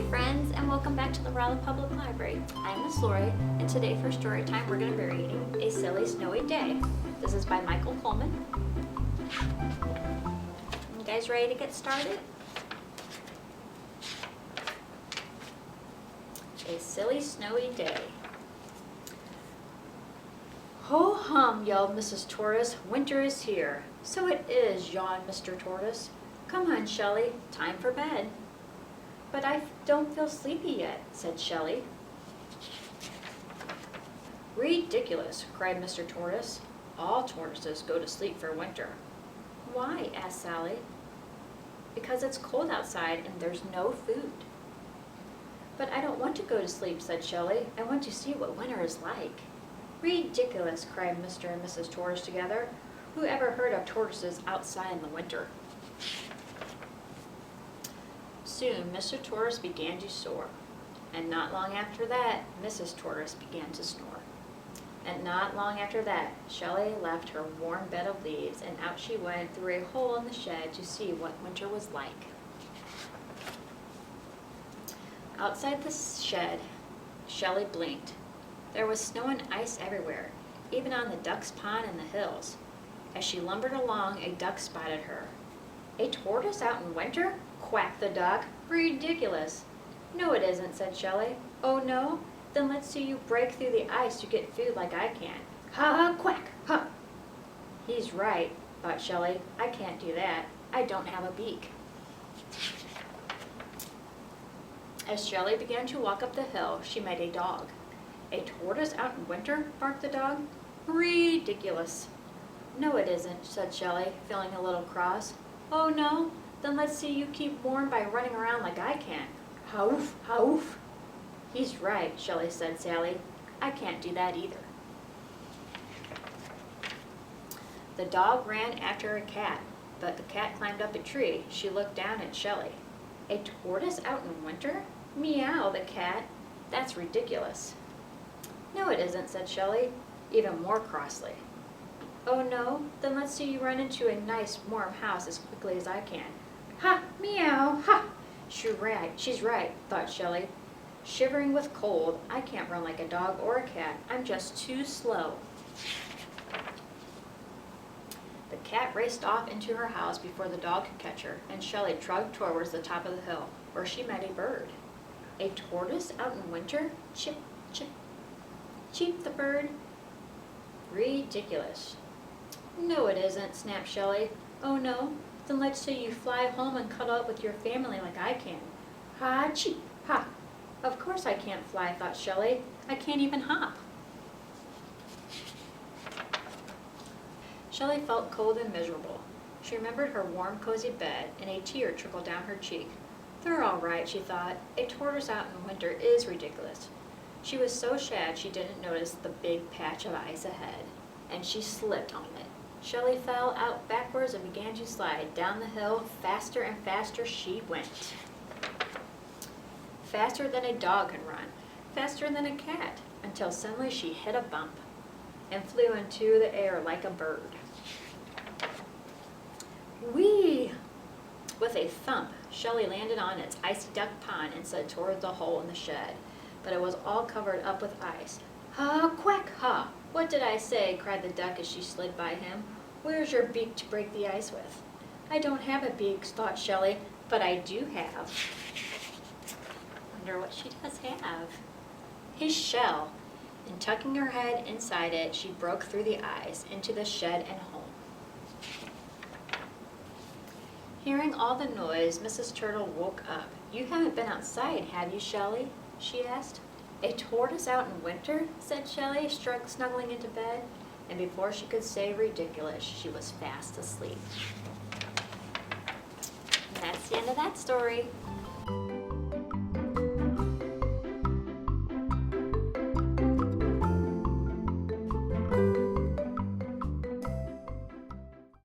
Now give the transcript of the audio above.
Hi friends, and welcome back to the Raleigh Public Library. I'm Miss Lori, and today for story time we're going to be reading A Silly Snowy Day. This is by Michael Coleman. You guys ready to get started? A Silly Snowy Day. Ho hum, yelled Mrs. Tortoise, winter is here. So it is, yawned Mr. Tortoise. Come on, Shelley, time for bed. But I don't feel sleepy yet, said Shelley. Ridiculous, cried Mr. Tortoise. All tortoises go to sleep for winter. Why? Asked Sally. Because it's cold outside and there's no food. But I don't want to go to sleep, said Shelley. I want to see what winter is like. Ridiculous, cried Mr. and Mrs. Tortoise together. Who ever heard of tortoises outside in the winter? Soon Mr. Tortoise began to soar, and not long after that, Mrs. Tortoise began to snore. And not long after that, Shelley left her warm bed of leaves, and out she went through a hole in the shed to see what winter was like. Outside the shed, Shelley blinked. There was snow and ice everywhere, even on the duck's pond in the hills. As she lumbered along, a duck spotted her. A tortoise out in winter? Quacked the duck. Ridiculous. No, it isn't, said Shelley. Oh, no? Then let's see you break through the ice to get food like I can. Ha ha, quack, ha! He's right, thought Shelley. I can't do that. I don't have a beak. As Shelley began to walk up the hill, she met a dog. A tortoise out in winter? Barked the dog. Ridiculous. No, it isn't, said Shelley, feeling a little cross. Oh, no? Then let's see you keep warm by running around like I can. Howf, howf. He's right, Shelley said sadly. I can't do that either. The dog ran after a cat, but the cat climbed up a tree. She looked down at Shelley. A tortoise out in winter? Meow, the cat. That's ridiculous. No, it isn't, said Shelley, even more crossly. Oh, no? Then let's see you run into a nice, warm house as quickly as I can. Ha! Meow! Ha! She's right, thought Shelley. Shivering with cold, I can't run like a dog or a cat. I'm just too slow. The cat raced off into her house before the dog could catch her, and Shelley trudged towards the top of the hill, where she met a bird. A tortoise out in winter? Chip, chip. Cheep the bird. Ridiculous. No, it isn't, snapped Shelley. Oh, no? Then let's say you fly home and cuddle up with your family like I can. Ha, cheep, ha. Of course I can't fly, thought Shelley. I can't even hop. Shelley felt cold and miserable. She remembered her warm, cozy bed, and a tear trickled down her cheek. They're all right, she thought. A tortoise out in winter is ridiculous. She was so sad she didn't notice the big patch of ice ahead, and she slipped on it. Shelley fell out backwards and began to slide down the hill. Faster and faster she went. Faster than a dog can run, faster than a cat, until suddenly she hit a bump and flew into the air like a bird. Whee! With a thump, Shelley landed on its icy duck pond and slid toward the hole in the shed, but it was all covered up with ice. Ha, quack, ha! What did I say? Cried the duck as she slid by him. Where's your beak to break the ice with? I don't have a beak, thought Shelley, but I do have. Wonder what she does have. His shell, and tucking her head inside it, she broke through the ice into the shed and home. Hearing all the noise, Mrs. Turtle woke up. You haven't been outside, have you, Shelley? She asked. A tortoise out in winter? Said Shelley, snuggling into bed. And before she could say ridiculous, she was fast asleep. And that's the end of that story.